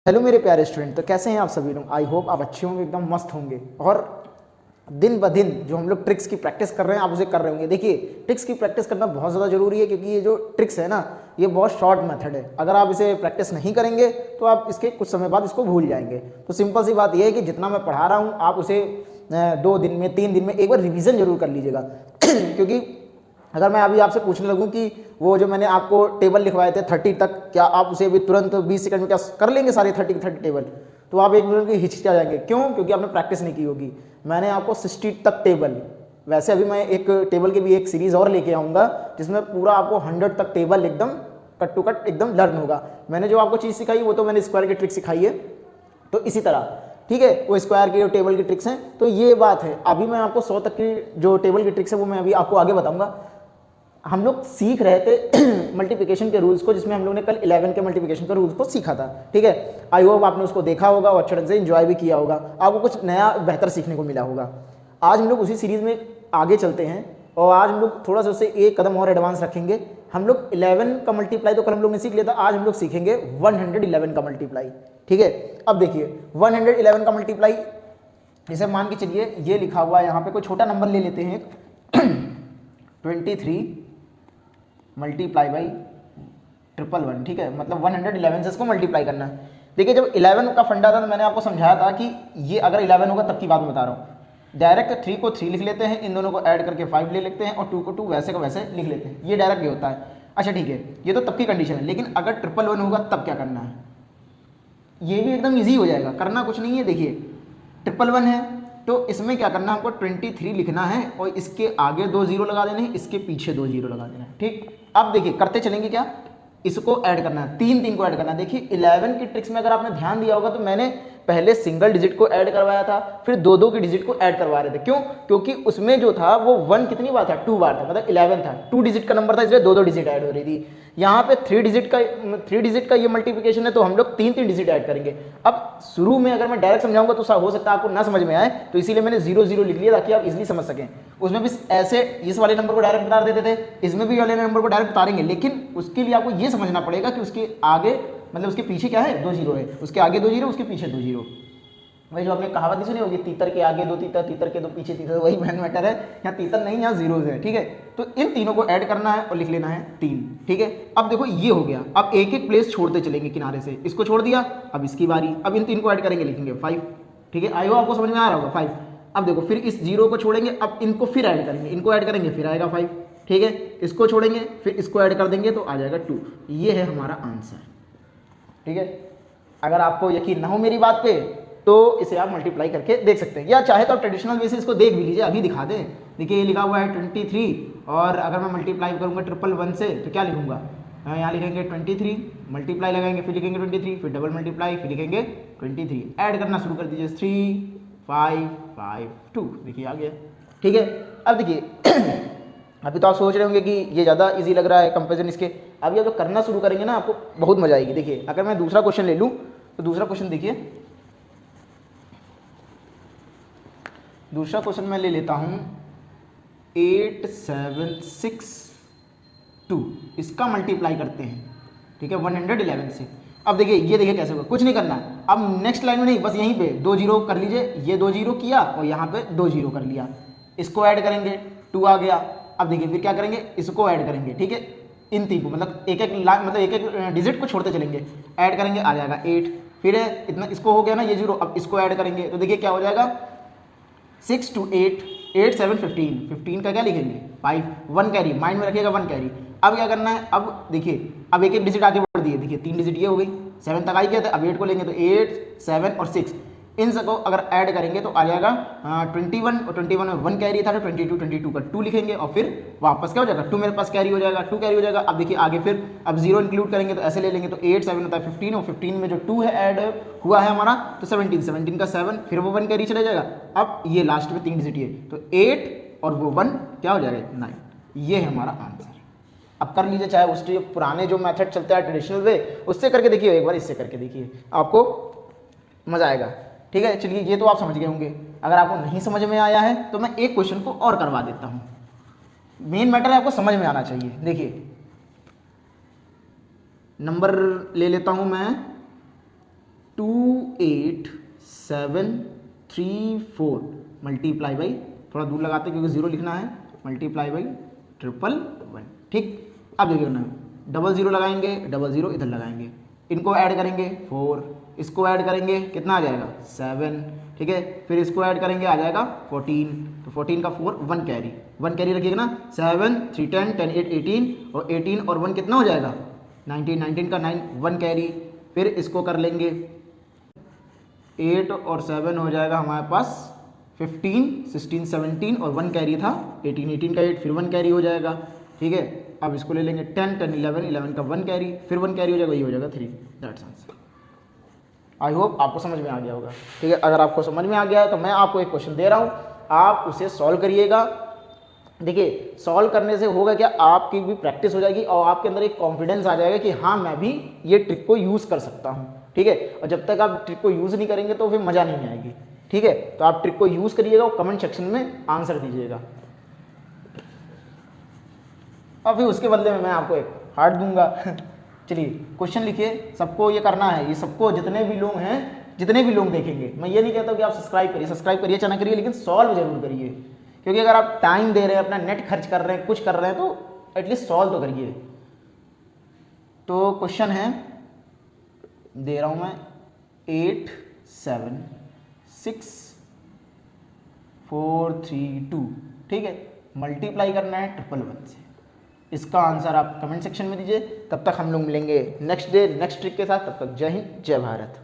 Hello मेरे प्यारे student, तो कैसे हैं आप सभी लोग। आई होप आप अच्छे होंगे, एकदम मस्त होंगे। और दिन ब दिन जो हम लोग ट्रिक्स की प्रैक्टिस कर रहे हैं आप उसे कर रहे होंगे। देखिए, ट्रिक्स की प्रैक्टिस करना बहुत ज़्यादा जरूरी है, क्योंकि ये जो ट्रिक्स है ना, ये बहुत शॉर्ट मेथड है। अगर आप इसे प्रैक्टिस नहीं करेंगे तो आप इसके कुछ समय बाद इसको भूल जाएंगे। तो सिंपल सी बात यह है कि जितना मैं पढ़ा रहा हूँ आप उसे 2 दिन में 3 दिन में एक बार रिविज़न जरूर कर लीजिएगा। क्योंकि अगर मैं अभी आपसे पूछने लगूं कि वो जो मैंने आपको टेबल लिखवाए थे 30 तक, क्या आप उसे भी तुरंत 20 सेकंड में क्या कर लेंगे सारे 30 टेबल? तो आप एक मिनट की हिचकिचा जाएंगे। क्यों? क्योंकि आपने प्रैक्टिस नहीं की होगी। मैंने आपको 60 तक टेबल, वैसे अभी मैं एक टेबल की भी एक सीरीज और लेके आऊँगा जिसमें पूरा आपको 100 तक टेबल एकदम कट टू कट एकदम लर्न होगा। मैंने जो आपको चीज़ सिखाई वो तो मैंने स्क्वायर की ट्रिक सिखाई है, तो इसी तरह ठीक है वो स्क्वायर की टेबल की ट्रिक्स हैं। तो ये बात है, अभी मैं आपको 100 तक की जो टेबल की ट्रिक्स है वो मैं अभी आपको आगे बताऊंगा। हम लोग सीख रहे थे मल्टीप्लिकेशन के रूल्स को, जिसमें हम लोग ने कल 11 के मल्टीप्लिकेशन के रूल्स को सीखा था। ठीक है, आई होप आपने उसको देखा होगा और अच्छे ढंग से एंजॉय भी किया होगा, आपको कुछ नया बेहतर सीखने को मिला होगा। आज हम लोग उसी सीरीज में आगे चलते हैं और आज हम लोग थोड़ा सा उससे एक कदम और एडवांस रखेंगे। हम लोग 11 का मल्टीप्लाई तो कल हम लोग ने सीख लिया था, आज हम लोग सीखेंगे 111 का मल्टीप्लाई। ठीक है, अब देखिए 111 का मल्टीप्लाई, जैसे मान के चलिए ये लिखा हुआ है यहाँ पे, कोई छोटा नंबर ले लेते हैं 23 मल्टीप्लाई बाई 111। ठीक है, मतलब 111 से इसको मल्टीप्लाई करना है। देखिए, जब 11 का फंडा था तो मैंने आपको समझाया था कि ये अगर 11 होगा तब की बात बता रहा हूँ। डायरेक्ट 3 को 3 लिख लेते हैं, इन दोनों को ऐड करके 5 ले लेते हैं और 2 को 2 वैसे का वैसे लिख लेते हैं। ये डायरेक्ट ये होता है। अच्छा ठीक है, ये तो तब की कंडीशन है, लेकिन अगर 111 होगा तब क्या करना है? ये भी एकदम ईजी हो जाएगा, करना कुछ नहीं है। देखिए 111 है तो इसमें क्या करना है, हमको 23 लिखना है और इसके आगे 2 जीरो लगा देने हैं, इसके पीछे 2 जीरो लगा देना है। ठीक, अब देखिए करते चलेंगे क्या, इसको ऐड करना है, 3 को ऐड करना है। देखिए 11 की ट्रिक्स में अगर आपने ध्यान दिया होगा तो मैंने पहले सिंगल डिजिट को ऐड करवाया था, फिर 2 की डिजिट को ऐड करवा रहे थे। क्यों? क्योंकि उसमें जो था वो 1 कितनी बार था, 2 बार था, मतलब 11 था, 2 डिजिट का नंबर था, इसलिए 2 डिजिट ऐड हो रही थी। यहाँ पे 3 डिजिट का ये मल्टीप्लिकेशन है तो हम लोग 3 डिजिट ऐड करेंगे। अब शुरू में अगर मैं डायरेक्ट समझाऊंगा तो हो सकता है आपको ना समझ में आए, तो इसीलिए मैंने 0 लिख लिया ताकि आप इजीली समझ सकें। उसमें भी ऐसे इस वाले नंबर को डायरेक्ट बता देते थे, इसमें भी वाले नंबर को डायरेक्ट बता, लेकिन उसके लिए आपको ये समझना पड़ेगा कि उसके आगे मतलब उसके पीछे क्या है, 2 जीरो है, उसके आगे 2 जीरो, उसके पीछे 2 जीरो। वही जो आपने कहावत नहीं सुनी होगी, तीतर के आगे 2 तीतर, तीतर के 2 पीछे तीतर, वही मैन मैटर है। यहाँ तीतर नहीं, यहाँ जीरोज है। ठीक है, तो इन तीनों को ऐड करना है और लिख लेना है 3। ठीक है, अब देखो ये हो गया। अब एक एक प्लेस छोड़ते चलेंगे किनारे से, इसको छोड़ दिया, अब इसकी बारी, अब इन 3 को ऐड करेंगे, लिखेंगे 5। ठीक है, आई हो आपको समझ में आ रहा होगा 5। अब देखो फिर इस 0 को छोड़ेंगे, अब इनको फिर ऐड करेंगे, इनको ऐड करेंगे फिर आएगा 5। ठीक है, इसको छोड़ेंगे फिर इसको ऐड कर देंगे तो आ जाएगा 2। ये है हमारा आंसर। ठीक है, अगर आपको यकीन ना हो मेरी बात पे तो इसे आप मल्टीप्लाई करके देख सकते हैं, या चाहे तो आप ट्रेडिशनल बेसिस को देख भी लीजिए, अभी दिखा दें। देखिए ये लिखा हुआ है 23 और अगर मैं मल्टीप्लाई करूंगा 111 से तो क्या लिखूंगा, यहाँ लिखेंगे 23, मल्टीप्लाई लगाएंगे, फिर लिखेंगे 23, फिर डबल मल्टीप्लाई, फिर लिखेंगे 23, ऐड करना शुरू कर दीजिए 3 5 5 2। देखिए आ गया। ठीक है, अब देखिए अभी तो आप सोच रहे होंगे कि ये ज़्यादा इजी लग रहा है कंपेरिजन इसके। अभी आप जब करना शुरू करेंगे ना आपको बहुत मजा आएगी। देखिए अगर मैं दूसरा क्वेश्चन ले लूँ तो दूसरा क्वेश्चन देखिए, दूसरा क्वेश्चन मैं ले लेता हूँ 8762, इसका मल्टीप्लाई करते हैं। ठीक है, 111 से। अब देखिए ये देखिए कैसे होगा, कुछ नहीं करना। अब नेक्स्ट लाइन में नहीं, बस यहीं पे 2 जीरो कर लीजिए, ये 2 जीरो किया और यहाँ पे 2 जीरो कर लिया, इसको ऐड करेंगे 2 आ गया। अब देखिए फिर क्या करेंगे, इसको ऐड करेंगे। ठीक है, इन 3 को मतलब एक एक मतलब एक एक डिजिट को छोड़ते चलेंगे, ऐड करेंगे आ जाएगा 8। फिर इतना इसको हो गया ना ये 0, अब इसको ऐड करेंगे तो देखिए क्या हो जाएगा 6 to 8, 8 7 15, 15 का क्या लिखेंगे 5, 1 कैरी, माइंड में रखिएगा 1 कैरी। अब क्या करना है, अब देखिए अब एक एक डिजिट आगे बढ़ दिए, देखिए 3 डिजिट ये हो गई, 7 तक आई गया था, अब 8 को लेंगे तो 8 7 और 6, इन सबको अगर ऐड करेंगे तो आ जाएगा 21, और 21 में 1 कैरी था तो 22 का 2 लिखेंगे और फिर वापस क्या हो जाएगा 2 मेरे पास कैरी हो जाएगा, 2 कैरी हो जाएगा। अब देखिए आगे फिर अब 0 इंक्लूड करेंगे तो ऐसे ले लेंगे तो 8 7 होता है 15, और 15 में जो 2 है ऐड हुआ है हमारा तो 17, 17 का 7, फिर वो 1 कैरी चला जाएगा। अब ये लास्ट में 3 डिजिट है तो 8 और वो 1 क्या हो जाएगा 9। ये है हमारा आंसर। अब कर लीजिए, चाहे उसके पुराने जो मेथड चलते हैं ट्रेडिशनल वे उससे करके देखिए, एक बार इससे करके देखिए, आपको मजा आएगा। ठीक है, चलिए ये तो आप समझ गए होंगे। अगर आपको नहीं समझ में आया है तो मैं एक क्वेश्चन को और करवा देता हूं। मेन मैटर है आपको समझ में आना चाहिए। देखिए नंबर ले लेता हूं मैं 28,734 मल्टीप्लाई बाई, थोड़ा दूर लगाते क्योंकि जीरो लिखना है, मल्टीप्लाई बाई 111, ठीक। अब देखिए ना, डबल जीरो लगाएंगे, डबल जीरो इधर लगाएंगे, इनको ऐड करेंगे 4, इसको ऐड करेंगे कितना आ जाएगा 7, ठीक है। फिर इसको ऐड करेंगे आ जाएगा 14, तो 14 का 4 1 कैरी, 1 कैरी रखिएगा ना, 7 3 10 10 8 18, और 18 और 1 कितना हो जाएगा 19, 19 का 9 1 कैरी। फिर इसको कर लेंगे 8 और 7 हो जाएगा हमारे पास 15, 16 17 और 1 कैरी था 18, 18 का 8 फिर 1 कैरी हो जाएगा, ठीक है। अब इसको ले लेंगे 10 10 11, 11 का 1 कैरी फिर 1 कैरी हो जाएगा, ये हो जाएगा 3, दैट्स आंसर। आई होप आपको समझ में आ गया होगा, ठीक है। अगर आपको समझ में आ गया है तो मैं आपको एक क्वेश्चन दे रहा हूँ, आप उसे सॉल्व करिएगा। देखिए सॉल्व करने से होगा क्या, आपकी भी प्रैक्टिस हो जाएगी और आपके अंदर एक कॉन्फिडेंस आ जाएगा कि हाँ मैं भी ये ट्रिक को यूज़ कर सकता हूँ, ठीक है। और जब तक आप ट्रिक को यूज़ नहीं करेंगे तो फिर मज़ा नहीं आएगी, ठीक है। तो आप ट्रिक को यूज़ करिएगा और कमेंट सेक्शन में आंसर दीजिएगा, और फिर उसके बदले में मैं आपको एक हार्ट दूंगा। चलिए क्वेश्चन लिखिए, सबको ये करना है, ये सबको जितने भी लोग हैं, जितने भी लोग देखेंगे, मैं ये नहीं कहता कि आप सब्सक्राइब करिए चैनल करिए, लेकिन सॉल्व जरूर करिए, क्योंकि अगर आप टाइम दे रहे हैं, अपना नेट खर्च कर रहे हैं, कुछ कर रहे हैं, तो एटलीस्ट सॉल्व तो करिए। तो क्वेश्चन है, दे रहा हूं मैं 8 7 6 4 3 2, ठीक है। मल्टीप्लाई करना है 111 से। इसका आंसर आप कमेंट सेक्शन में दीजिए। तब तक हम लोग मिलेंगे नेक्स्ट डे नेक्स्ट ट्रिक के साथ, तब तक जय हिंद जय भारत।